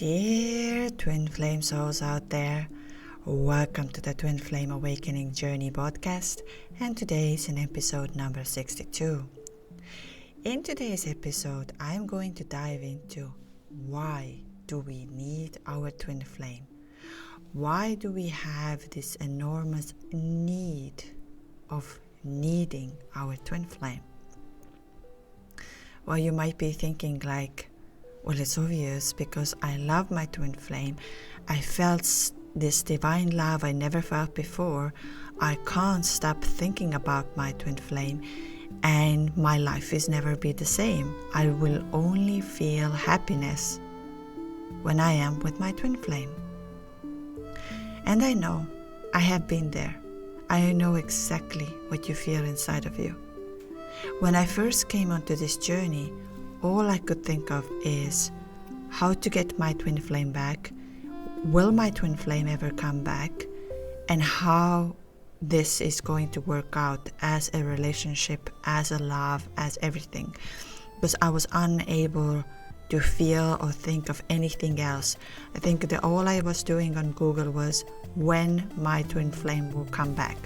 Dear twin flame souls out there, welcome to the Twin Flame Awakening Journey podcast, and today is in episode number 62. In today's episode, I am going to dive into why do we need our twin flame? Why do we have this enormous need of needing our twin flame? Well, you might be thinking like, well, it's obvious because I love my twin flame. I felt this divine love I never felt before. I can't stop thinking about my twin flame, and my life is never be the same. I will only feel happiness when I am with my twin flame. And I know, I have been there. I know exactly what you feel inside of you. When I first came onto this journey, all I could think of is how to get my twin flame back, will my twin flame ever come back, and how this is going to work out as a relationship, as a love, as everything. Because I was unable to feel or think of anything else. I think that all I was doing on Google was when my twin flame will come back.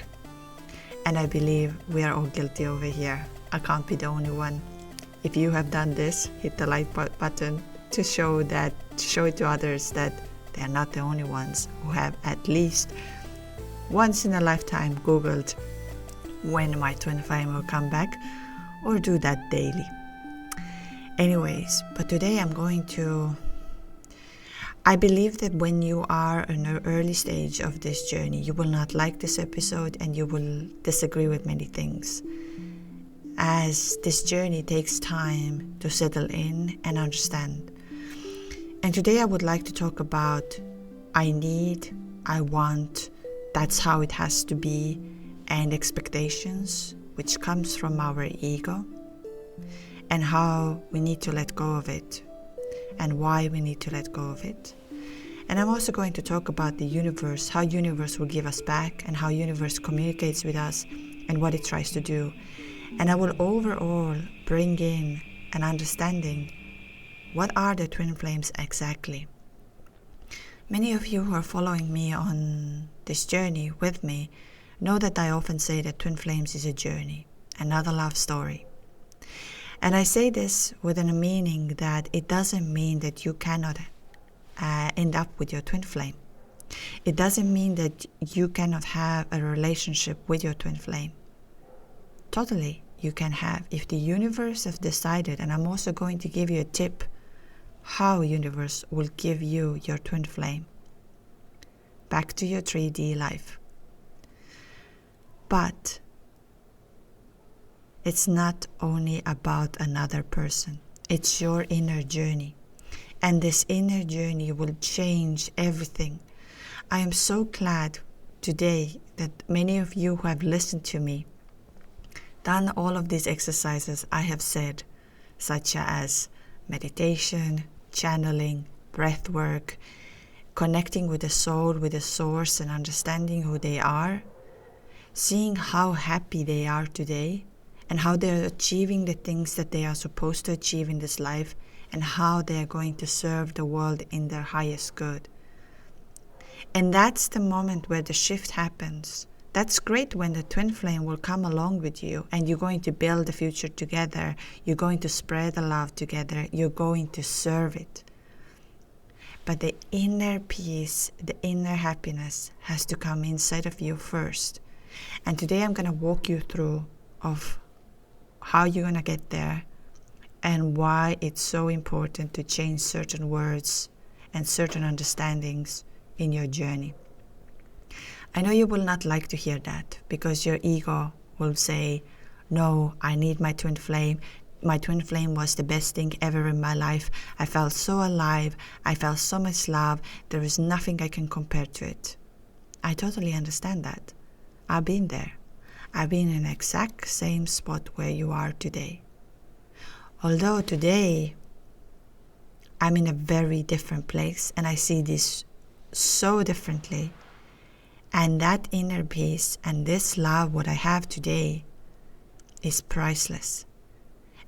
And I believe we are all guilty over here. I can't be the only one. If you have done this, hit the like button to show it to others that they are not the only ones who have at least once in a lifetime Googled when my twin flame will come back, or do that daily. Anyways, but today I believe that when you are in an early stage of this journey, you will not like this episode and you will disagree with many things, as this journey takes time to settle in and understand. And today I would like to talk about I need, I want, that's how it has to be, and expectations, which comes from our ego, and how we need to let go of it, and why we need to let go of it. And I'm also going to talk about the universe, how universe will give us back, and how universe communicates with us, and what it tries to do. And I will overall bring in an understanding, what are the twin flames exactly? Many of you who are following me on this journey with me know that I often say that twin flames is a journey, another love story. And I say this with a meaning that it doesn't mean that you cannot end up with your twin flame. It doesn't mean that you cannot have a relationship with your twin flame. Totally, you can have, if the universe has decided. And I'm also going to give you a tip how universe will give you your twin flame back to your 3D life. But it's not only about another person, it's your inner journey, and this inner journey will change everything. I am so glad today that many of you who have listened to me, done all of these exercises I have said, such as meditation, channeling, breath work, connecting with the soul, with the source, and understanding who they are, seeing how happy they are today, and how they're achieving the things that they are supposed to achieve in this life, and how they are going to serve the world in their highest good. And that's the moment where the shift happens. That's great when the twin flame will come along with you, and you're going to build the future together. You're going to spread the love together. You're going to serve it. But the inner peace, the inner happiness has to come inside of you first. And today I'm going to walk you through of how you're going to get there, and why it's so important to change certain words and certain understandings in your journey. I know you will not like to hear that, because your ego will say, no, I need my twin flame. My twin flame was the best thing ever in my life. I felt so alive. I felt so much love. There is nothing I can compare to it. I totally understand that. I've been there. I've been in the exact same spot where you are today. Although today I'm in a very different place, and I see this so differently. And that inner peace and this love, what I have today, is priceless.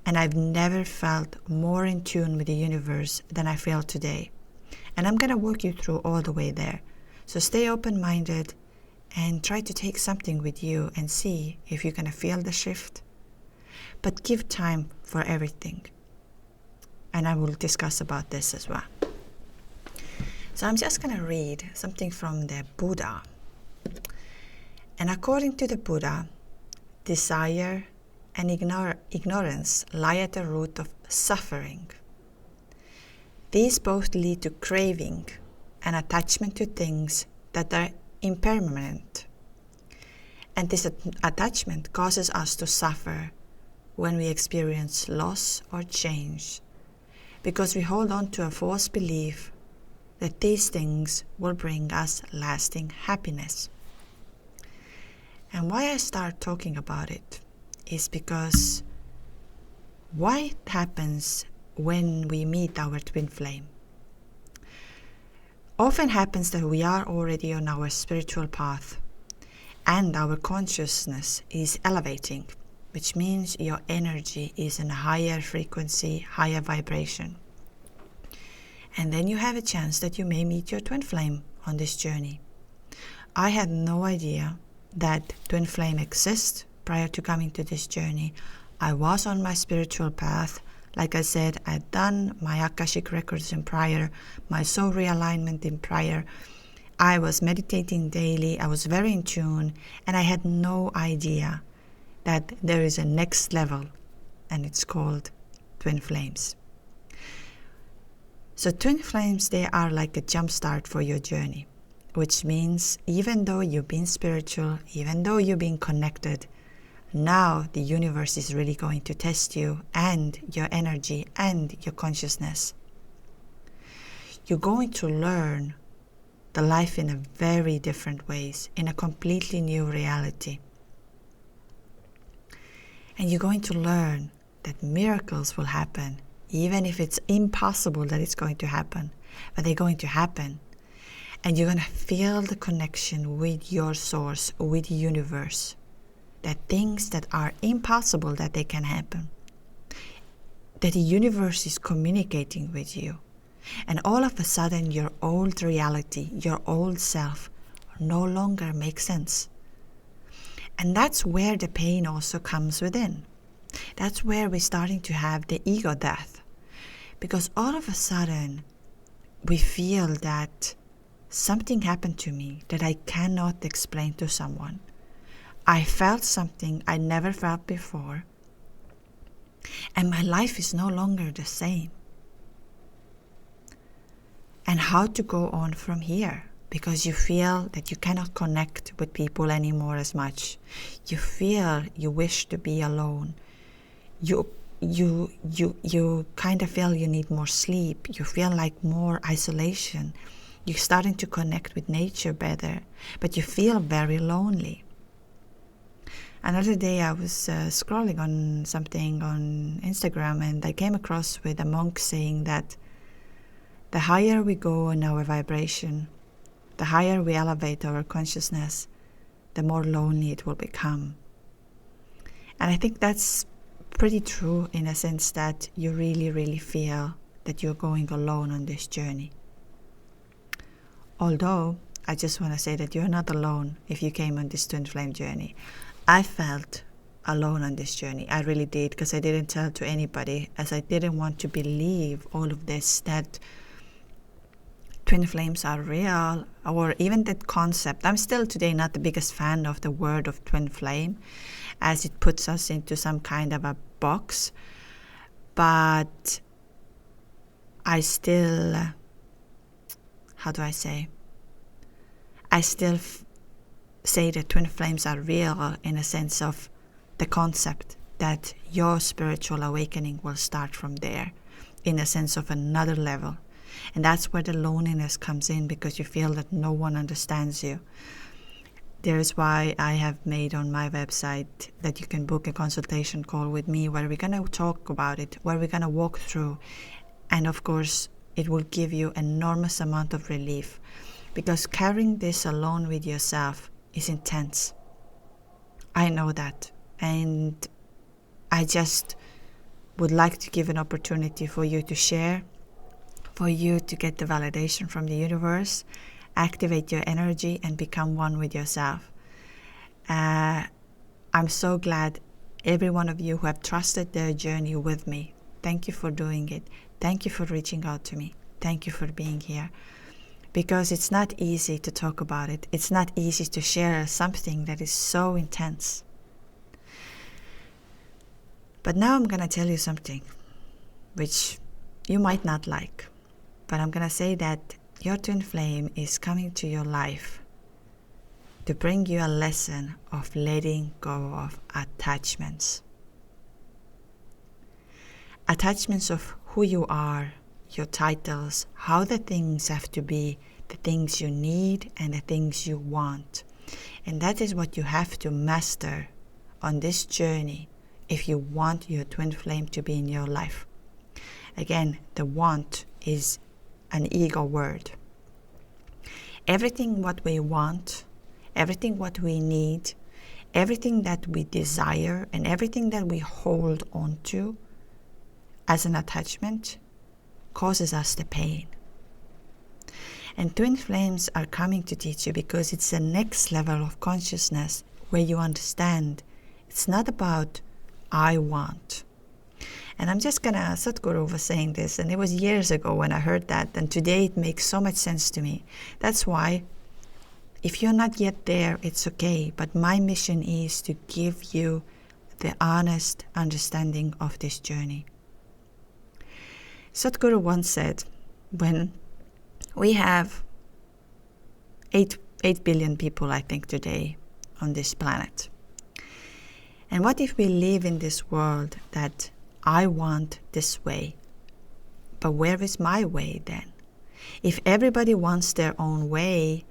And I've never felt more in tune with the universe than I feel today. And I'm going to walk you through all the way there. So stay open-minded and try to take something with you and see if you're going to feel the shift. But give time for everything. And I will discuss about this as well. So I'm just going to read something from the Buddha. And according to the Buddha, desire and ignorance lie at the root of suffering. These both lead to craving and attachment to things that are impermanent. And this attachment causes us to suffer when we experience loss or change, because we hold on to a false belief that these things will bring us lasting happiness. And why I start talking about it is because what happens when we meet our twin flame? Often happens that we are already on our spiritual path and our consciousness is elevating, which means your energy is in a higher frequency, higher vibration. And then you have a chance that you may meet your twin flame on this journey. I had no idea that twin flame exists prior to coming to this journey. I was on my spiritual path. Like I said, I'd done my Akashic records in prior, my soul realignment in prior. I was meditating daily. I was very in tune, and I had no idea that there is a next level, and it's called twin flames. So twin flames, they are like a jump start for your journey, which means even though you've been spiritual, even though you've been connected, now the universe is really going to test you and your energy and your consciousness. You're going to learn the life in a very different ways, in a completely new reality. And you're going to learn that miracles will happen, even if it's impossible that it's going to happen, but they're going to happen. And you're going to feel the connection with your source, with the universe. That things that are impossible that they can happen. That the universe is communicating with you. And all of a sudden your old reality, your old self no longer makes sense. And that's where the pain also comes within. That's where we're starting to have the ego death. Because all of a sudden we feel that something happened to me that I cannot explain to someone. I felt something I never felt before, and my life is no longer the same. And how to go on from here, because you feel that you cannot connect with people anymore as much. You feel you wish to be alone. You kind of feel you need more sleep. You feel like more isolation. You're starting to connect with nature better, but you feel very lonely. Another day I was scrolling on something on Instagram, and I came across with a monk saying that the higher we go in our vibration, the higher we elevate our consciousness, the more lonely it will become. And I think that's pretty true in a sense that you really, really feel that you're going alone on this journey. Although, I just want to say that you're not alone if you came on this twin flame journey. I felt alone on this journey. I really did, because I didn't tell to anybody, as I didn't want to believe all of this, that twin flames are real, or even that concept. I'm still today not the biggest fan of the word of twin flame, as it puts us into some kind of a box. But I still, how do I say? I still say that twin flames are real in a sense of the concept that your spiritual awakening will start from there, in a sense of another level. And that's where the loneliness comes in, because you feel that no one understands you. There's why I have made on my website that you can book a consultation call with me, where we're going to talk about it, where we're going to walk through. And of course, it will give you enormous amount of relief, because carrying this alone with yourself is intense. I know that. And I just would like to give an opportunity for you to share, for you to get the validation from the universe, activate your energy, and become one with yourself. I'm so glad every one of you who have trusted their journey with me. Thank you for doing it. Thank you for reaching out to me. Thank you for being here. Because it's not easy to talk about it. It's not easy to share something that is so intense. But now I'm going to tell you something which you might not like. But I'm going to say that your twin flame is coming to your life to bring you a lesson of letting go of attachments. Attachments of who you are, your titles, how the things have to be, the things you need and the things you want. And that is what you have to master on this journey if you want your twin flame to be in your life. Again, the want is an ego word. Everything what we want, everything what we need, everything that we desire, and everything that we hold on to as an attachment causes us the pain. And twin flames are coming to teach you because it's the next level of consciousness where you understand it's not about I want. And I'm just gonna, Sadhguru was saying this, and it was years ago when I heard that, and today it makes so much sense to me. That's why if you're not yet there, it's okay, but my mission is to give you the honest understanding of this journey. Sadhguru once said, when we have 8 billion people, I think, today on this planet. And what if we live in this world that I want this way, but where is my way then? If everybody wants their own way,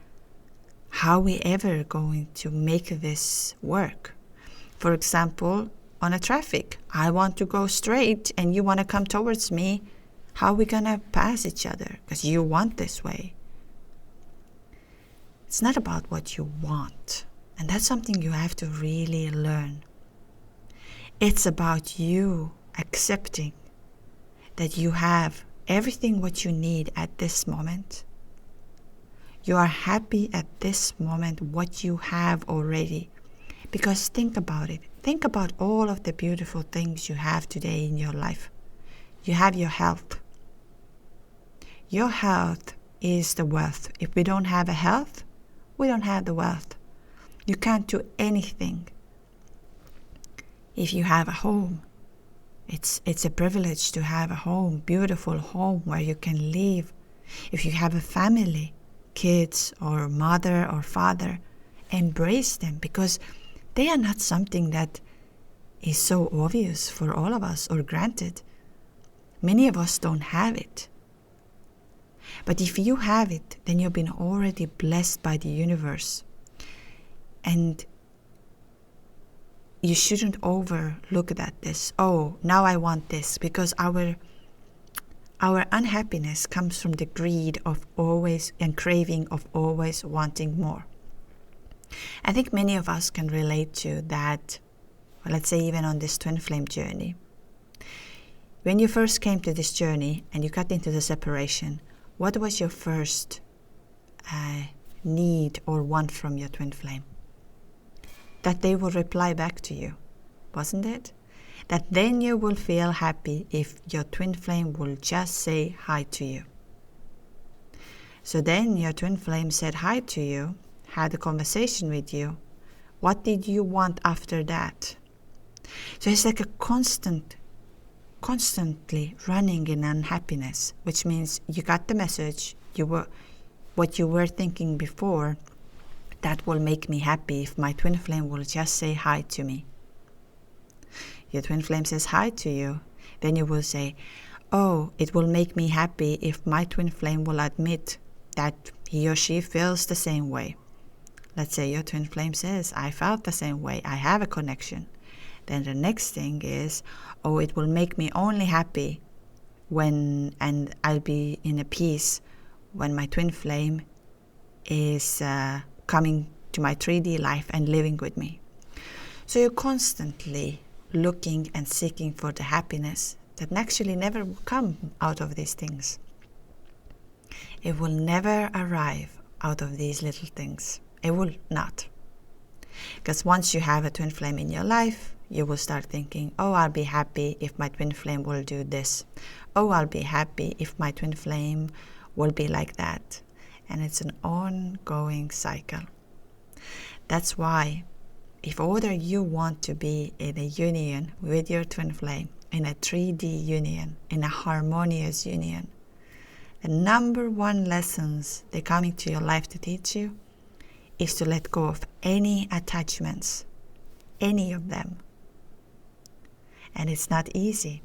how are we ever going to make this work? For example, on a traffic, I want to go straight and you want to come towards me. How are we going to pass each other? Because you want this way. It's not about what you want. And that's something you have to really learn. It's about you accepting that you have everything what you need at this moment. You are happy at this moment what you have already. Because think about it. Think about all of the beautiful things you have today in your life. You have your health. Your health is the wealth. If we don't have a health, we don't have the wealth. You can't do anything. If you have a home, it's a privilege to have a home, beautiful home where you can live. If you have a family, kids or mother or father, embrace them because they are not something that is so obvious for all of us or granted. Many of us don't have it. But if you have it, then you've been already blessed by the universe. And you shouldn't overlook at this. Oh, now I want this, because our unhappiness comes from the greed of always and craving of always wanting more. I think many of us can relate to that, well, let's say even on this twin flame journey. When you first came to this journey and you got into the separation, what was your first need or want from your twin flame? That they will reply back to you, wasn't it? That then you will feel happy if your twin flame will just say hi to you. So then your twin flame said hi to you, had a conversation with you. What did you want after that? So it's like a constantly running in unhappiness, which means you got the message, what you were thinking before, that will make me happy if my twin flame will just say hi to me. Your twin flame says hi to you, then you will say, oh, it will make me happy if my twin flame will admit that he or she feels the same way. Let's say your twin flame says, I felt the same way, I have a connection. Then the next thing is, oh, it will make me only happy and I'll be in a peace when my twin flame is coming to my 3D life and living with me. So you're constantly looking and seeking for the happiness that actually never will come out of these things. It will never arrive out of these little things. It will not. Because once you have a twin flame in your life, you will start thinking, oh, I'll be happy if my twin flame will do this. Oh, I'll be happy if my twin flame will be like that. And it's an ongoing cycle. That's why, if order you want to be in a union with your twin flame, in a 3D union, in a harmonious union, the number one lessons they're coming to your life to teach you is to let go of any attachments, any of them. And it's not easy,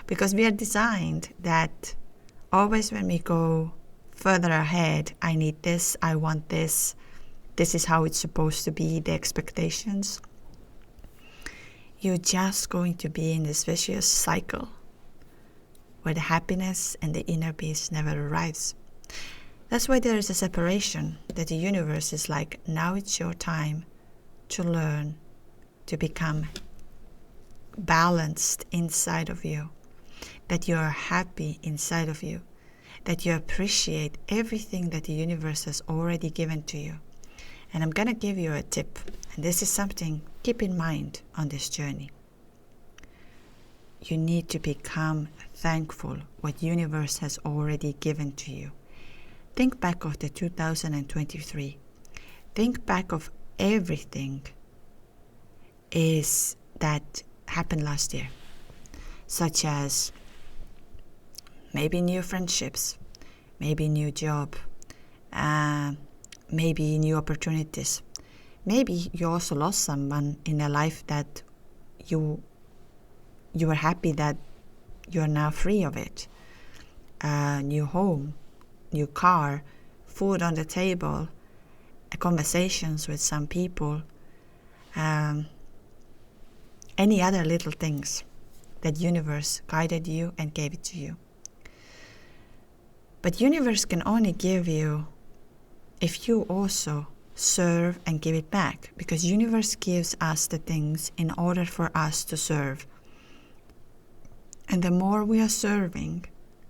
because we are designed that always when we go further ahead, I need this, I want this is how it's supposed to be, the expectations, you're just going to be in this vicious cycle where the happiness and the inner peace never arrives. That's why there is a separation, that the universe is like, now it's your time to learn to become balanced inside of you, that you are happy inside of you, that you appreciate everything that the universe has already given to you. And I'm going to give you a tip, and this is something keep in mind on this journey. You need to become thankful what universe has already given to you. Think back of the 2023. Think back of everything is that happened last year, such as maybe new friendships, maybe new job, maybe new opportunities. Maybe you also lost someone in a life that you were happy that you are now free of it. New home, new car, food on the table, conversations with some people, any other little things that universe guided you and gave it to you. But universe can only give you if you also serve and give it back, because universe gives us the things in order for us to serve. And the more we are serving,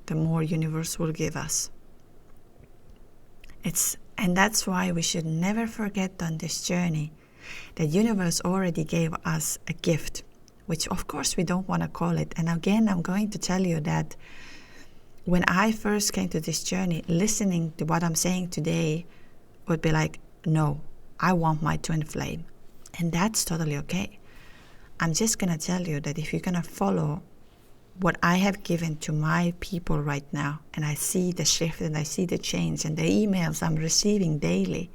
the more universe will give us. And that's why we should never forget on this journey that universe already gave us a gift, which of course we don't want to call it. And again, I'm going to tell you that when I first came to this journey, listening to what I'm saying today would be like, no, I want my twin flame. And that's totally okay. I'm just going to tell you that if you're going to follow what I have given to my people right now, and I see the shift and I see the change and the emails I'm receiving daily,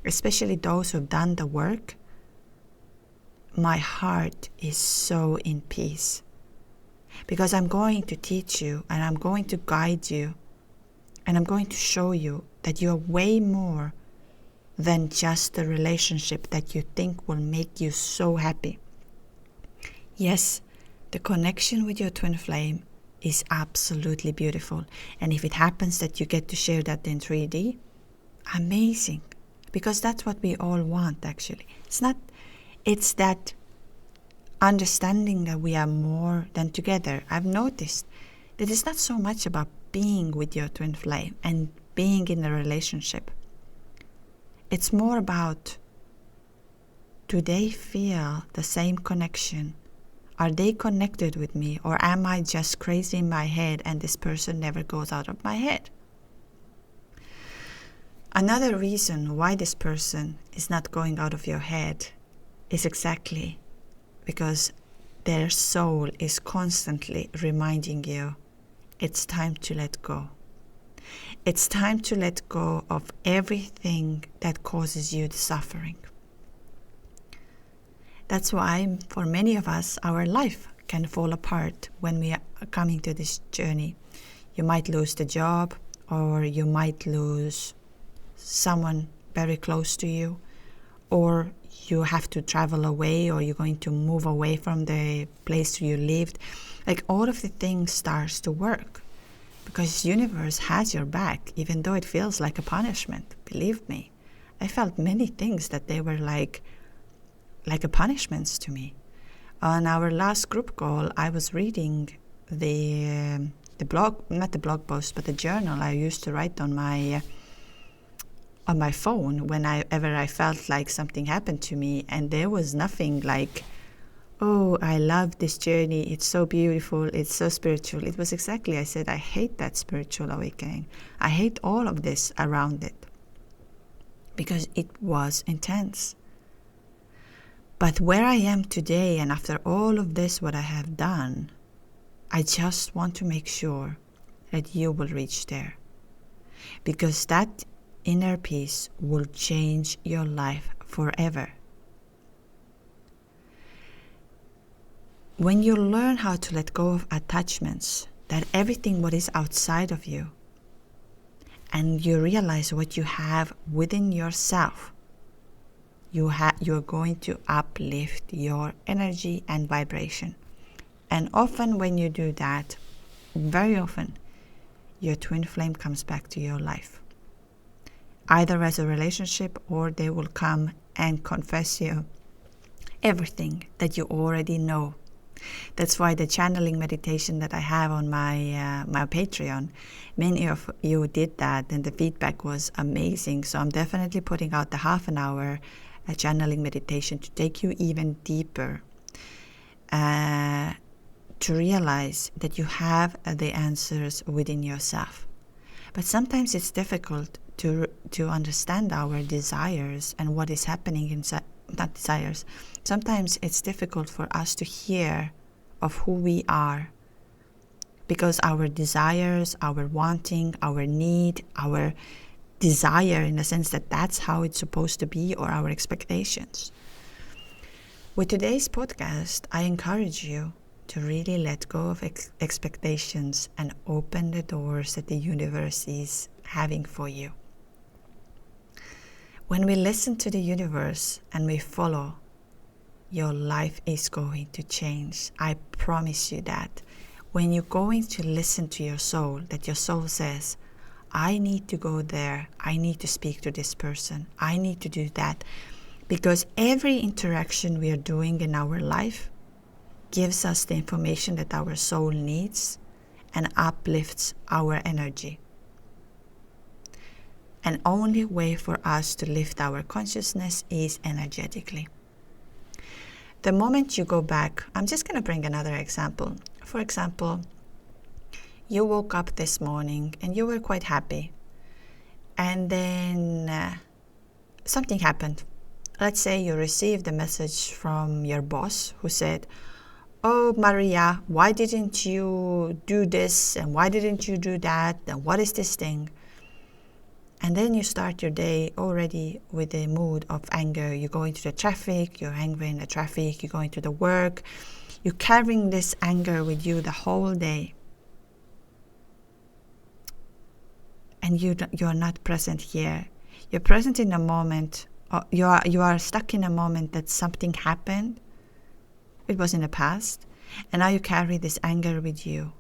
especially those who've done the work, my heart is so in peace. Because I'm going to teach you and I'm going to guide you and I'm going to show you that you are way more than just the relationship that you think will make you so happy. Yes, the connection with your twin flame is absolutely beautiful. And if it happens that you get to share that in 3D, amazing. Because that's what we all want, actually. It's that understanding that we are more than together. I've noticed that it's not so much about being with your twin flame and being in a relationship. It's more about, do they feel the same connection? Are they connected with me, or am I just crazy in my head and this person never goes out of my head? Another reason why this person is not going out of your head is exactly because their soul is constantly reminding you it's time to let go. It's time to let go of everything that causes you the suffering. That's why for many of us, our life can fall apart when we are coming to this journey. You might lose the job, or you might lose someone very close to you, or you have to travel away, or you're going to move away from the place you lived. Like all of the things starts to work because universe has your back, even though it feels like a punishment. Believe me, I felt many things that they were like a punishments to me. On our last group call, I was reading the not the blog post, but the journal I used to write on my phone whenever I felt like something happened to me, and there was nothing like, oh, I love this journey, it's so beautiful, it's so spiritual. It was exactly, I said, I hate that spiritual awakening. I hate all of this around it, because it was intense. But where I am today, and after all of this, what I have done, I just want to make sure that you will reach there. Because that inner peace will change your life forever. When you learn how to let go of attachments, that everything what is outside of you, and you realize what you have within yourself, you're going to uplift your energy and vibration. And often when you do that, very often, your twin flame comes back to your life. Either as a relationship, or they will come and confess you everything that you already know. That's why the channeling meditation that I have on my Patreon, many of you did that, and the feedback was amazing. So I'm definitely putting out the half an hour channeling meditation to take you even deeper, to realize that you have the answers within yourself. But sometimes it's difficult to understand our desires and what is happening inside. Not desires. Sometimes it's difficult for us to hear of who we are, because our desires, our wanting, our need, our desire in the sense that that's how it's supposed to be, or our expectations. With today's podcast, I encourage you to really let go of expectations and open the doors that the universe is having for you. When we listen to the universe and we follow, your life is going to change. I promise you that. When you're going to listen to your soul, that your soul says, I need to go there, I need to speak to this person, I need to do that. Because every interaction we are doing in our life gives us the information that our soul needs and uplifts our energy. And only way for us to lift our consciousness is energetically. The moment you go back, I'm just going to bring another example. For example, you woke up this morning and you were quite happy. And then something happened. Let's say you received a message from your boss who said, oh, Maria, why didn't you do this? And why didn't you do that? And what is this thing? And then you start your day already with a mood of anger. You go into the traffic, you're angry in the traffic, you go into the work. You're carrying this anger with you the whole day. And you're not present here. You're present in a moment. You are stuck in a moment that something happened. It was in the past. And now you carry this anger with you.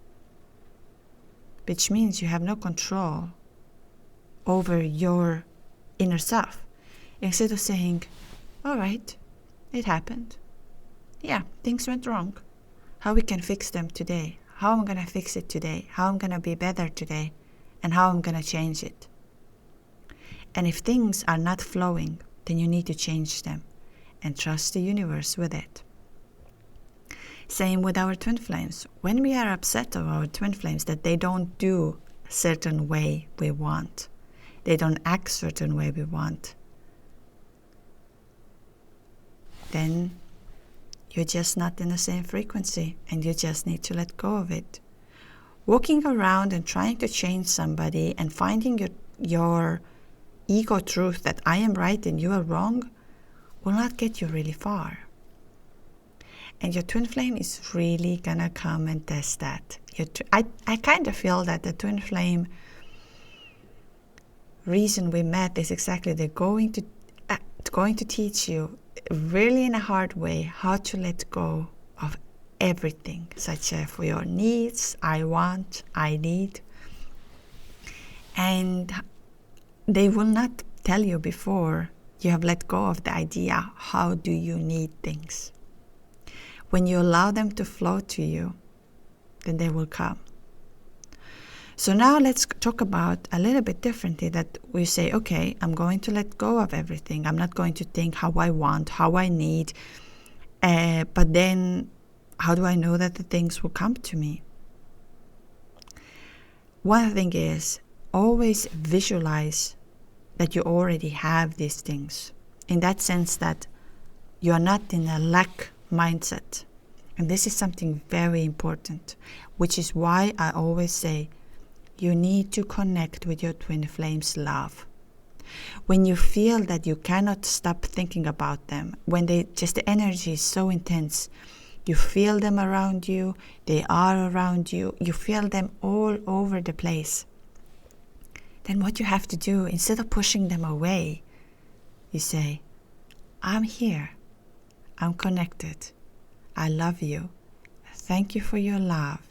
Which means you have no control over your inner self. Instead of saying, all right, it happened. Yeah, things went wrong. How we can fix them today. How I'm going to fix it today. How I'm going to be better today. And how I'm going to change it. And if things are not flowing, then you need to change them. And trust the universe with it. Same with our twin flames. When we are upset of our twin flames that they don't do a certain way we want, they don't act a certain way we want, then you're just not in the same frequency and you just need to let go of it. Walking around and trying to change somebody and finding your ego truth that I am right and you are wrong will not get you really far. And your twin flame is really gonna come and test that. I kind of feel that the twin flame reason we met is exactly they're going to teach you really in a hard way how to let go of everything, such as for your needs, I want, I need. And they will not tell you before you have let go of the idea, how do you need things. When you allow them to flow to you, then they will come. So now let's talk about a little bit differently, that we say, okay, I'm going to let go of everything. I'm not going to think how I want, how I need. But then how do I know that the things will come to me? One thing is, always visualize that you already have these things. In that sense that you are not in a lack mindset. And this is something very important, which is why I always say you need to connect with your twin flames' love. When you feel that you cannot stop thinking about them, when the energy is so intense, you feel them around you, they are around you, you feel them all over the place. Then what you have to do, instead of pushing them away, you say, I'm here, I'm connected, I love you, thank you for your love,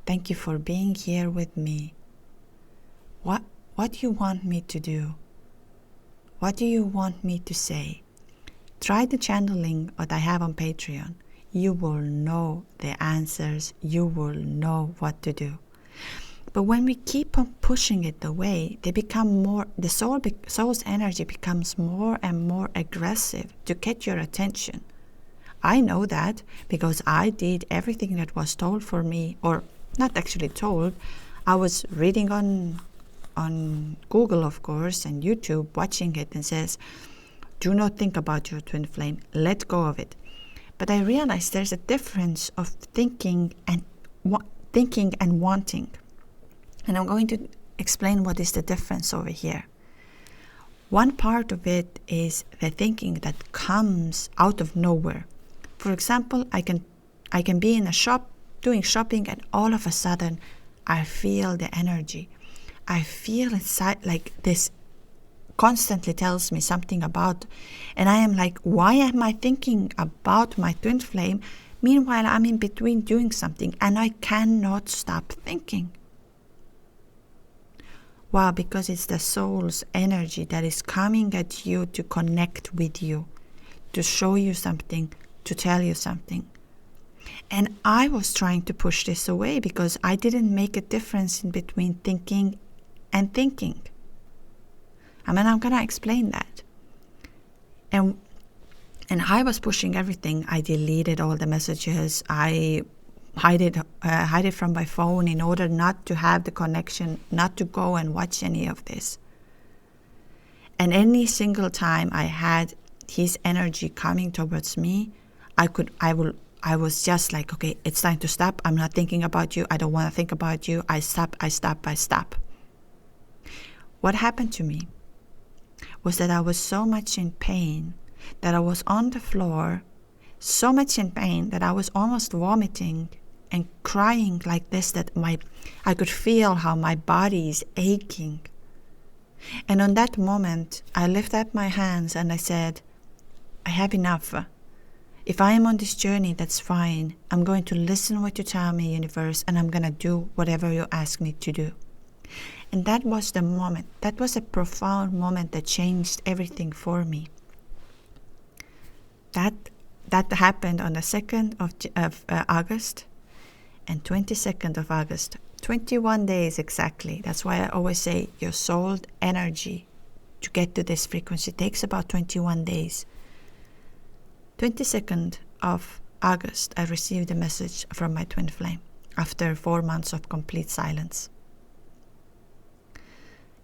thank you for being here with me. What do you want me to do? What do you want me to say? Try the channeling that I have on Patreon. You will know the answers. You will know what to do. But when we keep on pushing it away, they become more. The soul's energy becomes more and more aggressive to get your attention. I know that because I did everything that was told for me, or not actually told. I was reading on Google, of course, and YouTube, watching it, and says, do not think about your twin flame, let go of it. But I realized there's a difference of thinking and wanting. And I'm going to explain what is the difference over here. One part of it is the thinking that comes out of nowhere. For example, I can be in a shop doing shopping, and all of a sudden I feel the energy. I feel inside like this constantly tells me something about, and I am like, why am I thinking about my twin flame? Meanwhile, I'm in between doing something and I cannot stop thinking. Wow, because it's the soul's energy that is coming at you to connect with you, to show you something, to tell you something. And I was trying to push this away because I didn't make a difference in between thinking and thinking. I mean, I'm gonna explain that. And I was pushing everything. I deleted all the messages. I hide it from my phone in order not to have the connection, not to go and watch any of this. And any single time I had his energy coming towards me, I was just like, okay, it's time to stop. I'm not thinking about you. I don't want to think about you. I stop. What happened to me was that I was so much in pain that I was on the floor, so much in pain that I was almost vomiting and crying like this, that I could feel how my body is aching. And on that moment, I lifted up my hands and I said, I have enough. If I am on this journey, that's fine. I'm going to listen what you tell me, universe, and I'm going to do whatever you ask me to do. And that was the moment. That was a profound moment that changed everything for me. That happened on the 2nd of August and 22nd of August. 21 days exactly. That's why I always say your soul energy to get to this frequency takes about 21 days. 22nd of August, I received a message from my twin flame after 4 months of complete silence.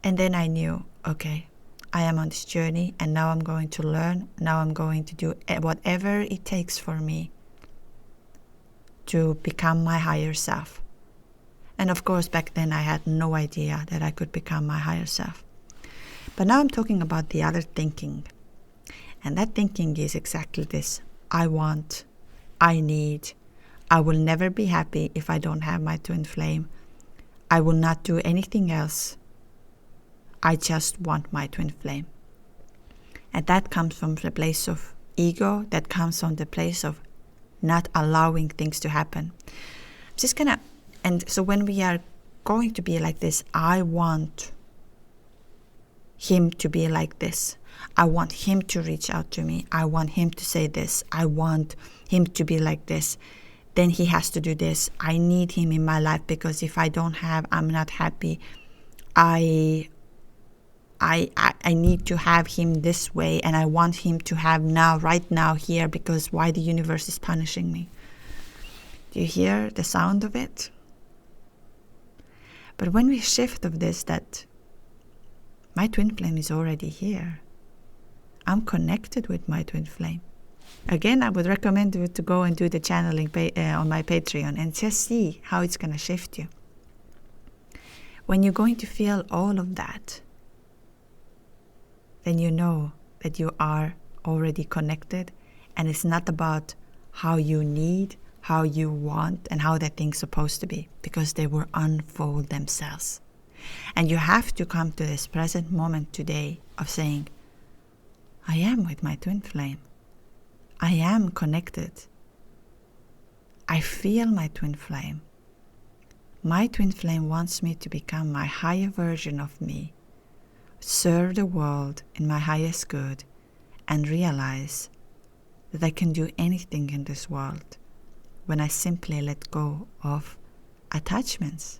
And then I knew, okay, I am on this journey and now I'm going to learn. Now I'm going to do whatever it takes for me to become my higher self. And of course, back then I had no idea that I could become my higher self. But now I'm talking about the other thinking. And that thinking is exactly this. I want, I need, I will never be happy if I don't have my twin flame. I will not do anything else. I just want my twin flame. And that comes from the place of ego. That comes from the place of not allowing things to happen. And so when we are going to be like this, I want him to be like this. I want him to reach out to me. I want him to say this. I want him to be like this. then he has to do this. I need him in my life because if I don't have, I'm not happy. I need to have him this way, and I want him to have now, right now, here, because why the universe is punishing me. Do you hear the sound of it? But when we shift of this, that my twin flame is already here. I'm connected with my twin flame. Again, I would recommend you to go and do the channeling on my Patreon and just see how it's going to shift you. When you're going to feel all of that, then you know that you are already connected, and it's not about how you need, how you want, and how that thing's supposed to be, because they will unfold themselves. And you have to come to this present moment today of saying, I am with my twin flame. I am connected. I feel my twin flame. My twin flame wants me to become my higher version of me, serve the world in my highest good, and realize that I can do anything in this world when I simply let go of attachments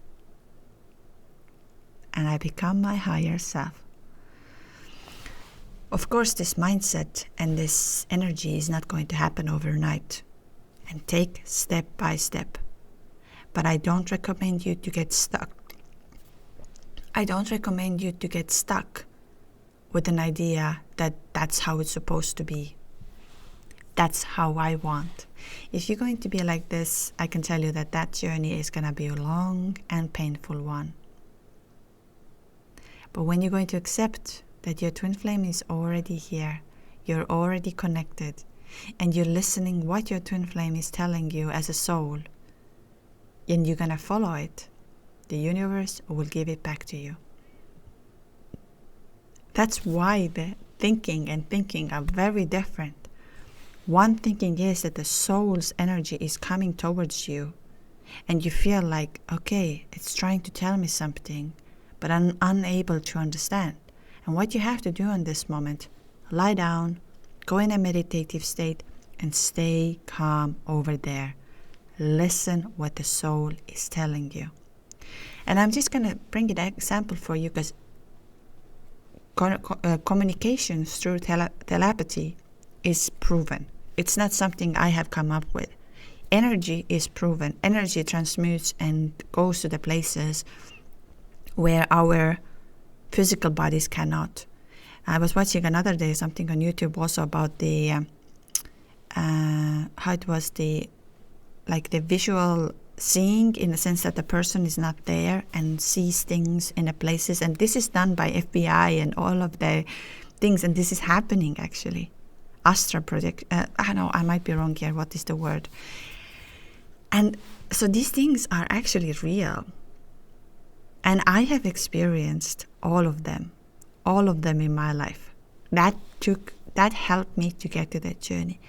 and I become my higher self. Of course, this mindset and this energy is not going to happen overnight and take step by step. But I don't recommend you to get stuck. I don't recommend you to get stuck with an idea that that's how it's supposed to be. That's how I want. If you're going to be like this, I can tell you that that journey is going to be a long and painful one. But when you're going to accept that your twin flame is already here, you're already connected, and you're listening what your twin flame is telling you as a soul, and you're going to follow it, the universe will give it back to you. That's why the thinking and thinking are very different. One thinking is that the soul's energy is coming towards you, and you feel like, okay, it's trying to tell me something, but I'm unable to understand. And what you have to do in this moment, lie down, go in a meditative state, and stay calm over there. Listen what the soul is telling you. And I'm just going to bring an example for you, because communications through telepathy is proven. It's not something I have come up with. Energy is proven. Energy transmutes and goes to the places where our physical bodies cannot. I was watching another day something on YouTube also about the how it was the visual seeing, in the sense that the person is not there and sees things in the places, and this is done by FBI and all of the things, and this is happening actually. Astra project. I know I might be wrong here. What is the word? And so these things are actually real. And I have experienced all of them in my life. That helped me to get to that journey.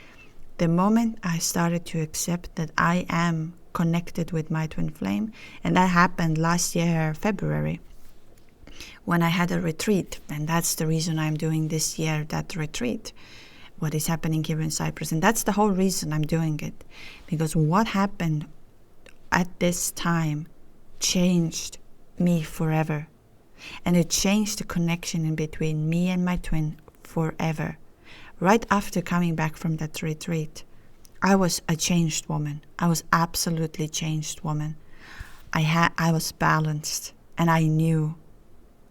The moment I started to accept that I am connected with my twin flame, and that happened last year, February, when I had a retreat, and that's the reason I'm doing this year, that retreat, what is happening here in Cyprus. And that's the whole reason I'm doing it, because what happened at this time changed me forever. And it changed the connection in between me and my twin forever. Right after coming back from that retreat, I was a changed woman. I was absolutely changed woman. I was balanced, and I knew,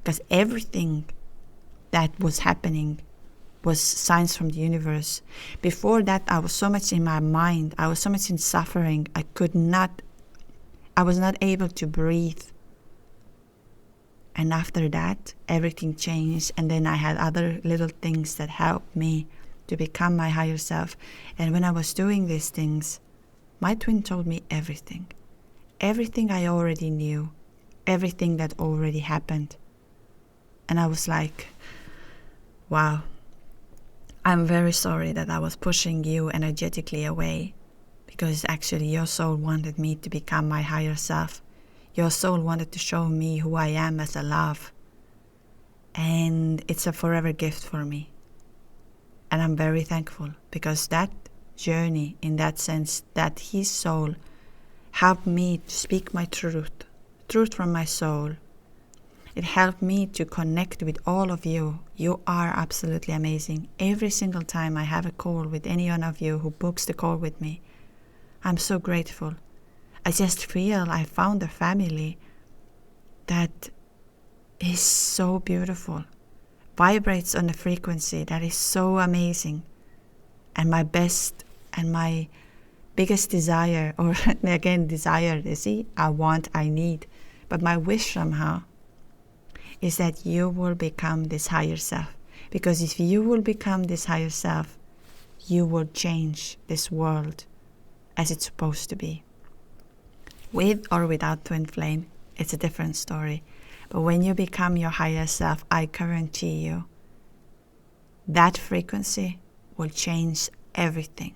because everything that was happening was signs from the universe. Before that, I was so much in my mind. I was so much in suffering. I was not able to breathe. And after that, everything changed. And then I had other little things that helped me to become my higher self. And when I was doing these things, my twin told me everything. Everything I already knew. Everything that already happened. And I was like, wow, I'm very sorry that I was pushing you energetically away, because actually your soul wanted me to become my higher self. Your soul wanted to show me who I am as a love. And it's a forever gift for me. And I'm very thankful, because that journey in that sense that his soul helped me to speak my truth from my soul. It helped me to connect with all of you. You are absolutely amazing. Every single time I have a call with any one of you who books the call with me, I'm so grateful. I just feel I found a family that is so beautiful, vibrates on a frequency that is so amazing. And my best and my biggest desire, or again, desire, you see, I want, I need, but my wish somehow is that you will become this higher self. Because if you will become this higher self, you will change this world as it's supposed to be. With or without twin flame, it's a different story. But when you become your higher self, I guarantee you, that frequency will change everything.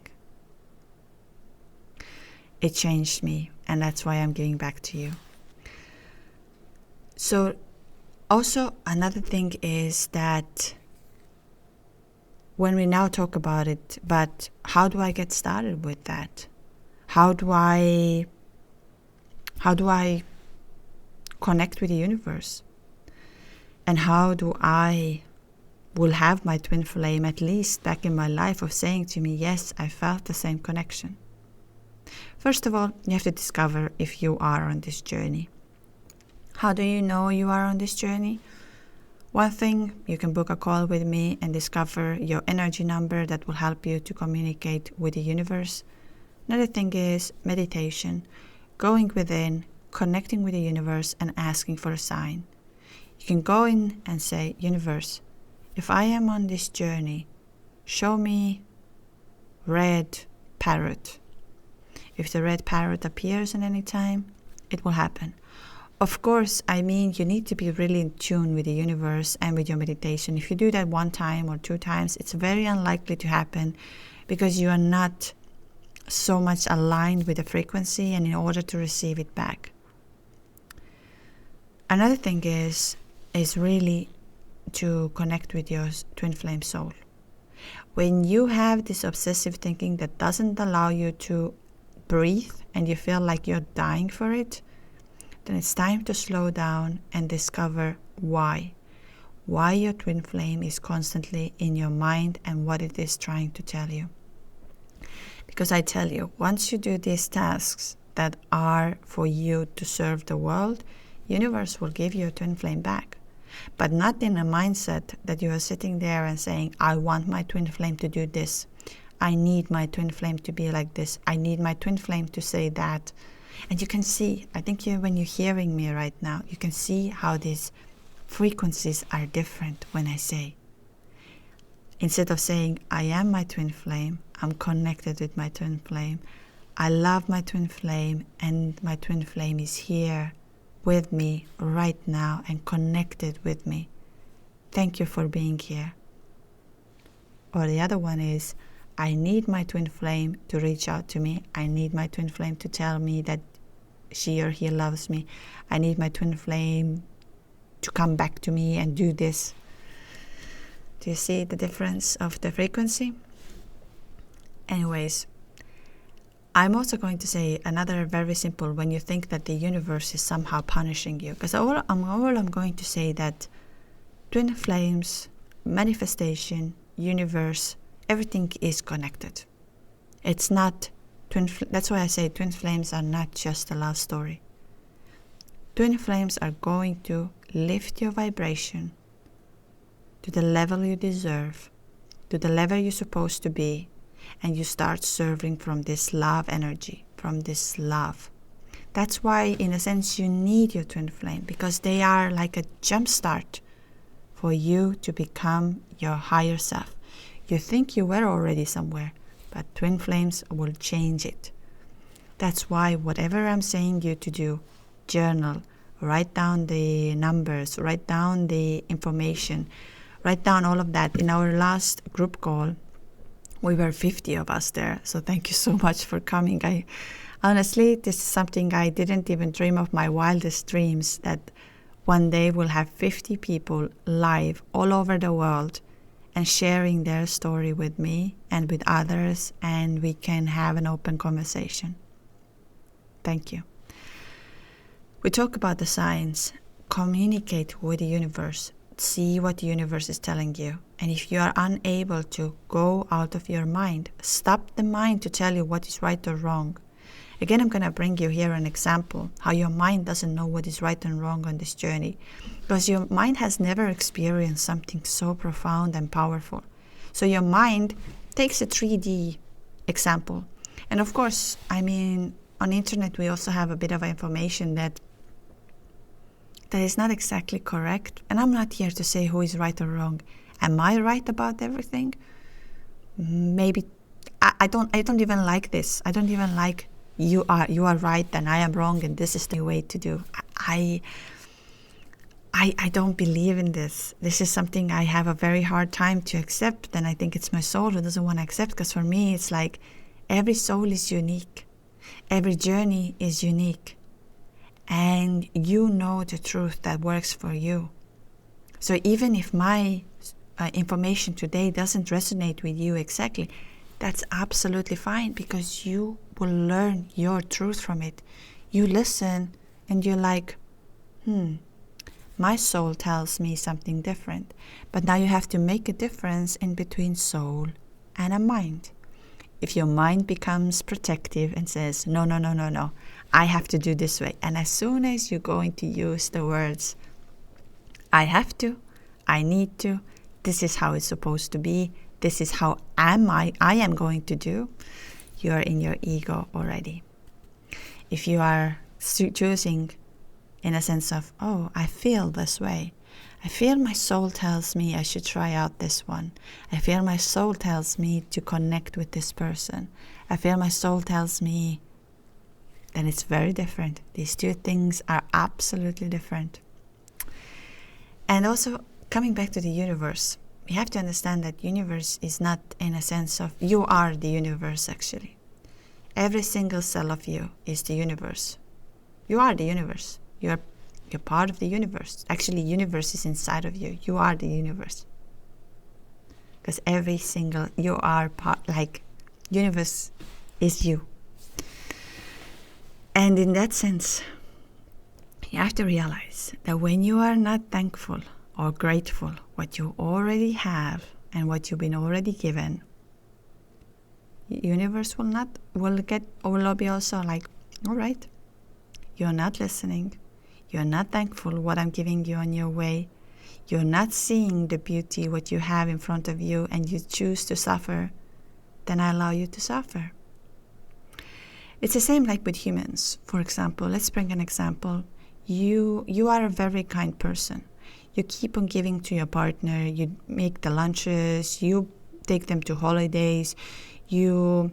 It changed me, and that's why I'm giving back to you. So, also, another thing is that when we now talk about it, but how do I get started with that? How do I connect with the universe? And how do I will have my twin flame at least back in my life of saying to me, yes, I felt the same connection? First of all, you have to discover if you are on this journey. How do you know you are on this journey? One thing, you can book a call with me and discover your energy number that will help you to communicate with the universe. Another thing is meditation, going within, connecting with the universe and asking for a sign. You can go in and say, universe, if I am on this journey, show me red parrot. If the red parrot appears at any time, it will happen. Of course, I mean, you need to be really in tune with the universe and with your meditation. If you do that 1 time or 2 times, it's very unlikely to happen because you are not so much aligned with the frequency and in order to receive it back. Another thing is really to connect with your twin flame soul. When you have this obsessive thinking that doesn't allow you to breathe and you feel like you're dying for it, then it's time to slow down and discover why your twin flame is constantly in your mind and what it is trying to tell you. Because I tell you, once you do these tasks that are for you to serve the world, universe will give you a twin flame back. But not in a mindset that you are sitting there and saying, I want my twin flame to do this. I need my twin flame to be like this. I need my twin flame to say that. And you can see, I think when you're hearing me right now, you can see how these frequencies are different when I say. Instead of saying, I am my twin flame, I'm connected with my twin flame. I love my twin flame and my twin flame is here with me right now and connected with me. Thank you for being here. Or the other one is, I need my twin flame to reach out to me. I need my twin flame to tell me that she or he loves me. I need my twin flame to come back to me and do this. Do you see the difference of the frequency? Anyways, I'm also going to say another very simple, when you think that the universe is somehow punishing you. Because I'm going to say that twin flames, manifestation, universe, everything is connected. It's not that's why I say twin flames are not just a love story. Twin flames are going to lift your vibration to the level you deserve, to the level you're supposed to be, and you start serving from this love energy, from this love. That's why, in a sense, you need your twin flame, because they are like a jump start for you to become your higher self. You think you were already somewhere, but twin flames will change it. That's why whatever I'm saying you to do, journal, write down the numbers, write down the information, write down all of that. In our last group call, we were 50 of us there, so thank you so much for coming. Honestly, this is something I didn't even dream of my wildest dreams, that one day we'll have 50 people live all over the world, and sharing their story with me and with others, and we can have an open conversation. Thank you. We talk about the signs. Communicate with the universe. See what the universe is telling you. And if you are unable to, go out of your mind. Stop the mind to tell you what is right or wrong. Again, I'm going to bring you here an example how your mind doesn't know what is right and wrong on this journey, because your mind has never experienced something so profound and powerful. So your mind takes a 3D example. And of course, I mean, on the internet, we also have a bit of information that is not exactly correct. And I'm not here to say who is right or wrong. Am I right about everything? Maybe. I don't even like this. I don't even like you are right and I am wrong and this is the way to do. I don't believe in this. This is something I have a very hard time to accept, and I think it's my soul who doesn't want to accept, because for me it's like every soul is unique. Every journey is unique. And you know the truth that works for you. So even if my information today doesn't resonate with you exactly, that's absolutely fine, because you will learn your truth from it. You listen and you're like, my soul tells me something different. But now you have to make a difference in between soul and a mind. If your mind becomes protective and says, no, I have to do this way. And as soon as you're going to use the words, I have to, I need to, this is how it's supposed to be, this is how I am going to do, you're in your ego already. If you are choosing in a sense of, oh, I feel this way. I feel my soul tells me I should try out this one. I feel my soul tells me to connect with this person. I feel my soul tells me, then it's very different. These two things are absolutely different. And also, coming back to the universe, we have to understand that universe is not in a sense of, you are the universe actually. Every single cell of you is the universe. You are the universe. You're part of the universe. Actually, universe is inside of you. You are the universe. Because every single, you are part, like, universe is you. And in that sense, you have to realize that when you are not thankful or grateful what you already have and what you've been already given, universe will be also like, all right, you're not listening. You're not thankful what I'm giving you on your way. You're not seeing the beauty, what you have in front of you, and you choose to suffer, then I allow you to suffer. It's the same like with humans. For example, let's bring an example. You are a very kind person. You keep on giving to your partner. You make the lunches. You take them to holidays. You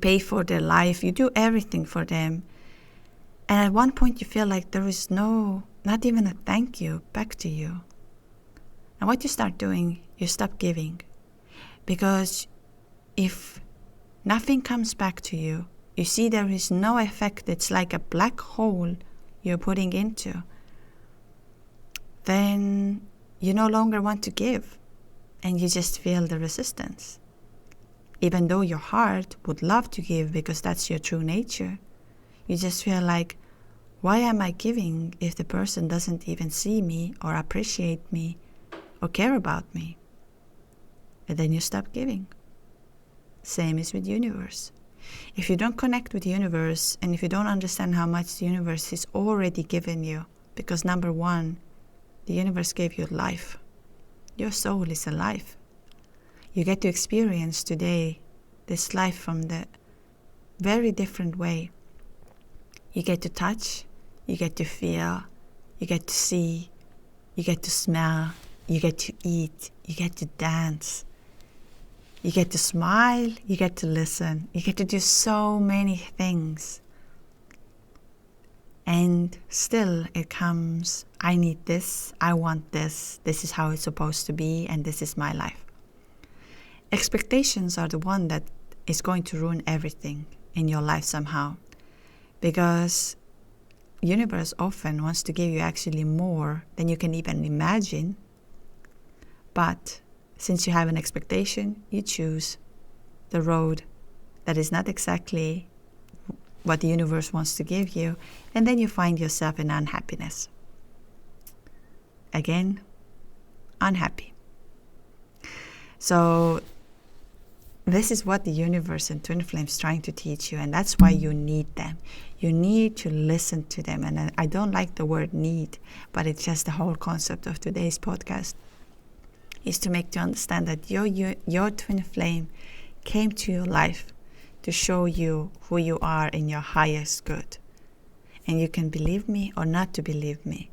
pay for their life. You do everything for them. And at one point you feel like there is not even a thank you back to you. And what you start doing, you stop giving. Because if nothing comes back to you, you see there is no effect, it's like a black hole you're putting into, then you no longer want to give. And you just feel the resistance. Even though your heart would love to give because that's your true nature, you just feel like, why am I giving if the person doesn't even see me or appreciate me or care about me? And then you stop giving. Same is with the universe. If you don't connect with the universe, and if you don't understand how much the universe has already given you, because number one, the universe gave you life. Your soul is alive. You get to experience today this life from the very different way. You get to touch, you get to feel, you get to see, you get to smell, you get to eat, you get to dance, you get to smile, you get to listen, you get to do so many things. And still it comes, I need this, I want this is how it's supposed to be, and this is my life. Expectations are the one that is going to ruin everything in your life somehow. Because universe often wants to give you actually more than you can even imagine. But Since you have an expectation, you choose the road that is not exactly what the universe wants to give you, and then you find yourself in unhappiness. Again, unhappy. So this is what the universe and twin flames trying to teach you, and that's why you need them. You need to listen to them. And I don't like the word need, but it's just the whole concept of today's podcast is to make you understand that your twin flame came to your life to show you who you are in your highest good. And you can believe me or not to believe me.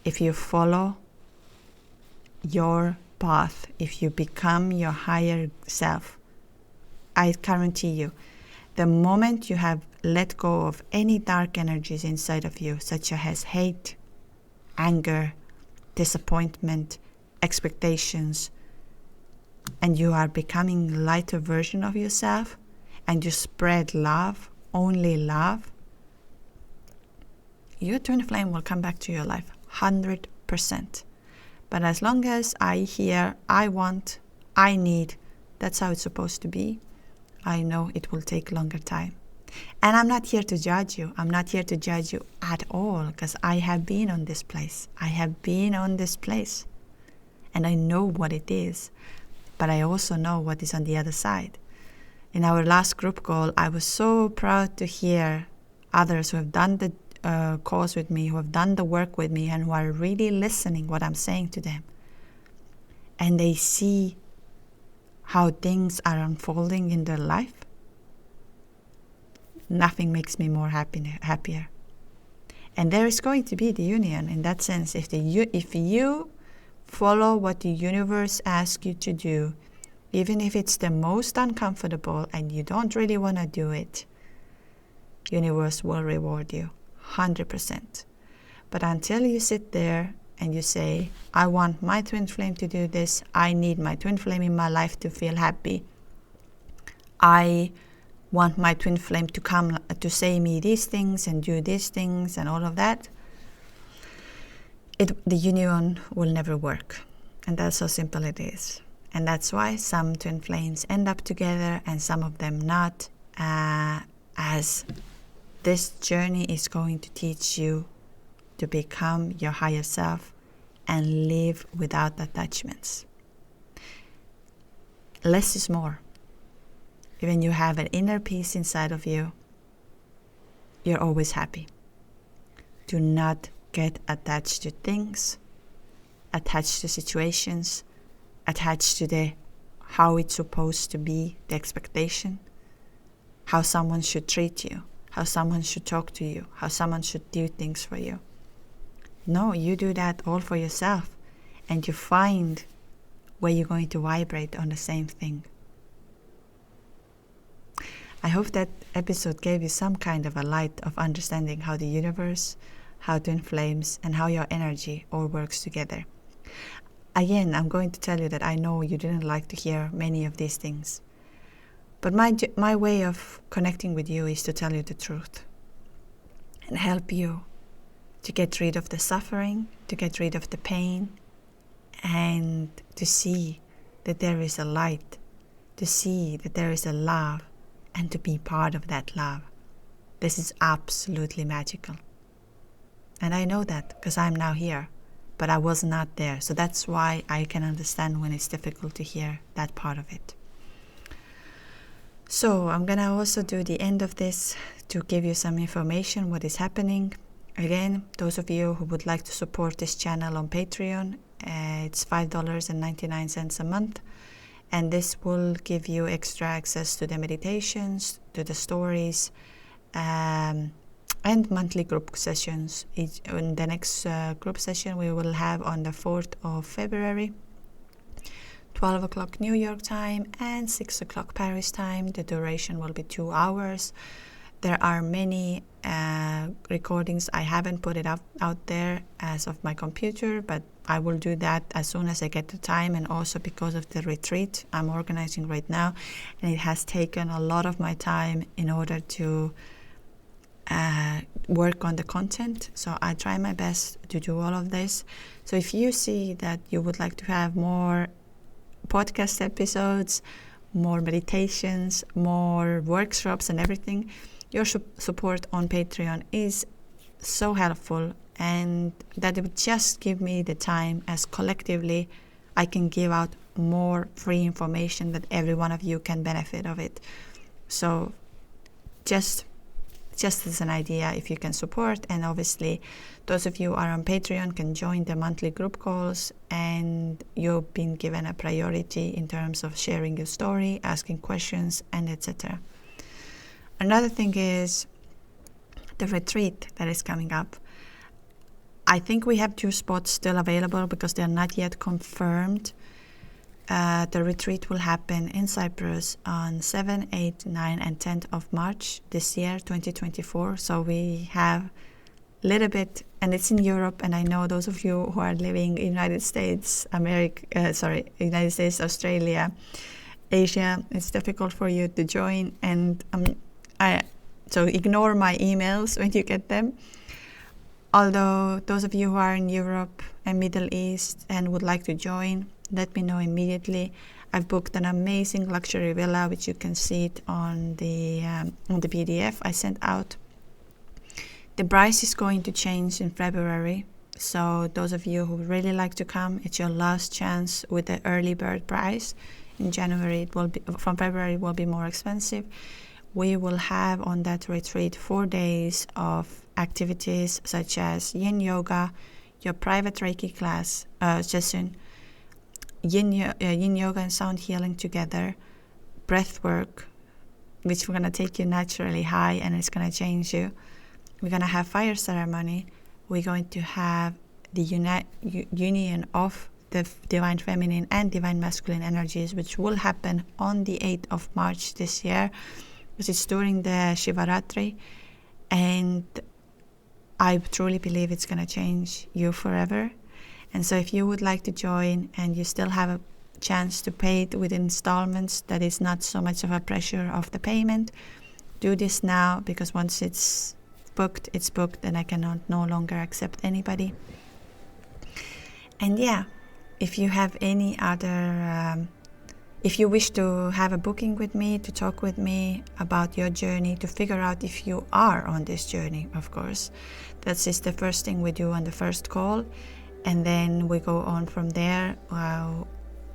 If you follow your path, if you become your higher self, I guarantee you, the moment you have let go of any dark energies inside of you, such as hate, anger, disappointment, expectations, and you are becoming a lighter version of yourself, and you spread love, only love, your twin flame will come back to your life 100%. But as long as I hear, I want, I need, that's how it's supposed to be, I know it will take longer time. And I'm not here to judge you. I'm not here to judge you at all, because I have been on this place. I have been on this place. And I know what it is. But I also know what is on the other side. In our last group call, I was so proud to hear others who have done the course with me, who have done the work with me, and who are really listening what I'm saying to them. And they see how things are unfolding in their life. Nothing makes me more happier. And there is going to be the union in that sense. If you follow what the universe asks you to do, even if it's the most uncomfortable and you don't really want to do it, universe will reward you 100%. But until you sit there and you say, I want my twin flame to do this, I need my twin flame in my life to feel happy, I want my twin flame to come to say me these things and do these things and all of that, the union will never work. And that's how simple it is. And that's why some twin flames end up together and some of them not, as this journey is going to teach you to become your higher self and live without attachments. Less is more. When you have an inner peace inside of you, you're always happy. Do not get attached to things, attached to situations, attached to how it's supposed to be, the expectation, how someone should treat you, how someone should talk to you, how someone should do things for you. No, you do that all for yourself, and you find where you're going to vibrate on the same thing. I hope that episode gave you some kind of a light of understanding how the universe, how twin flames, and how your energy all works together. Again, I'm going to tell you that I know you didn't like to hear many of these things. But my way of connecting with you is to tell you the truth and help you to get rid of the suffering, to get rid of the pain, and to see that there is a light, to see that there is a love, and to be part of that love. This is absolutely magical. And I know that because I'm now here, but I was not there. So that's why I can understand when it's difficult to hear that part of it. So I'm going to also do the end of this to give you some information, what is happening. Again, those of you who would like to support this channel on Patreon, it's $5.99 a month. And this will give you extra access to the meditations, to the stories, and monthly group sessions. In the next group session we will have on the 4th of February, 12 o'clock New York time and 6 o'clock Paris time. The duration will be 2 hours. There are many recordings. I haven't put it out there as of my computer, but I will do that as soon as I get the time, and also because of the retreat I'm organizing right now, and it has taken a lot of my time in order to work on the content. So I try my best to do all of this. So if you see that you would like to have more podcast episodes, more meditations, more workshops and everything, your support on Patreon is so helpful, and that it would just give me the time as collectively I can give out more free information that every one of you can benefit of it. So just as an idea, if you can support, and obviously those of you who are on Patreon can join the monthly group calls, and you've been given a priority in terms of sharing your story, asking questions, and etc. Another thing is the retreat that is coming up. I think we have 2 spots still available because they're not yet confirmed. The retreat will happen in Cyprus on 7, 8, 9, and 10th of March this year, 2024. So we have a little bit, and it's in Europe, and I know those of you who are living in United States, United States, Australia, Asia, it's difficult for you to join, and so ignore my emails when you get them. Although those of you who are in Europe and Middle East and would like to join, let me know immediately. I've booked an amazing luxury villa, which you can see it on the PDF I sent out. The price is going to change in February, so those of you who really like to come, it's your last chance with the early bird price. In January, from February, it will be more expensive. We will have on that retreat 4 days of activities such as yin yoga, your private Reiki class session, yin yoga and sound healing together, breath work, which we're going to take you naturally high and it's going to change you. We're going to have fire ceremony. We're going to have the union of the divine feminine and divine masculine energies, which will happen on the 8th of March this year, which is during the Shivaratri. And I truly believe it's going to change you forever. And so if you would like to join and you still have a chance to pay it with installments, that is not so much of a pressure of the payment, do this now, because once it's booked, it's booked, and I cannot no longer accept anybody. And yeah, if you have any other, if you wish to have a booking with me, to talk with me about your journey, to figure out if you are on this journey, of course, that's just the first thing we do on the first call. And then we go on from there,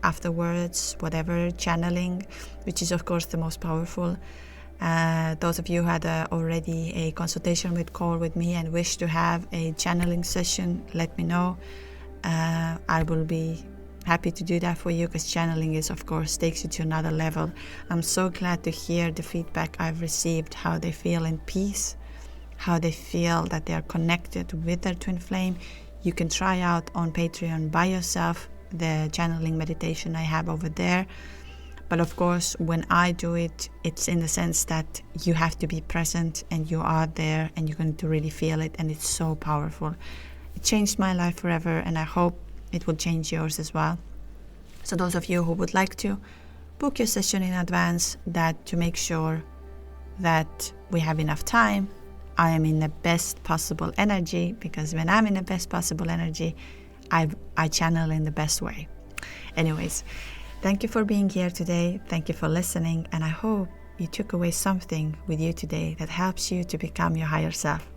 afterwards, whatever, channeling, which is of course the most powerful. Those of you who had already a consultation call with me and wish to have a channeling session, let me know. I will be happy to do that for you, because channeling is, of course, takes you to another level. I'm so glad to hear the feedback I've received, how they feel in peace, how they feel that they are connected with their twin flame. You can try out on Patreon by yourself the channeling meditation I have over there. But of course, when I do it, it's in the sense that you have to be present and you are there and you're going to really feel it, and it's so powerful. It changed my life forever, and I hope it will change yours as well. So those of you who would like to, book your session in advance, that to make sure that we have enough time. I am in the best possible energy, because when I'm in the best possible energy, I channel in the best way. Anyways, thank you for being here today. Thank you for listening. And I hope you took away something with you today that helps you to become your higher self.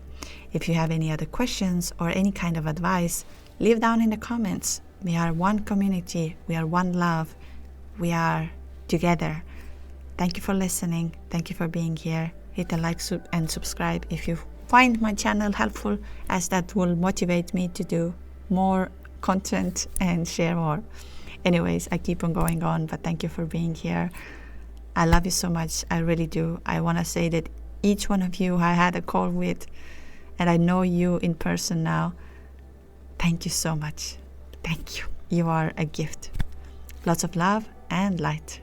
If you have any other questions or any kind of advice, leave down in the comments. We are one community. We are one love. We are together. Thank you for listening. Thank you for being here. Hit the like and subscribe if you find my channel helpful, as that will motivate me to do more content and share more. Anyways, I keep on going on, but thank you for being here. I love you so much. I really do. I want to say that each one of you I had a call with, and I know you in person now, thank you so much. Thank you. You are a gift. Lots of love and light.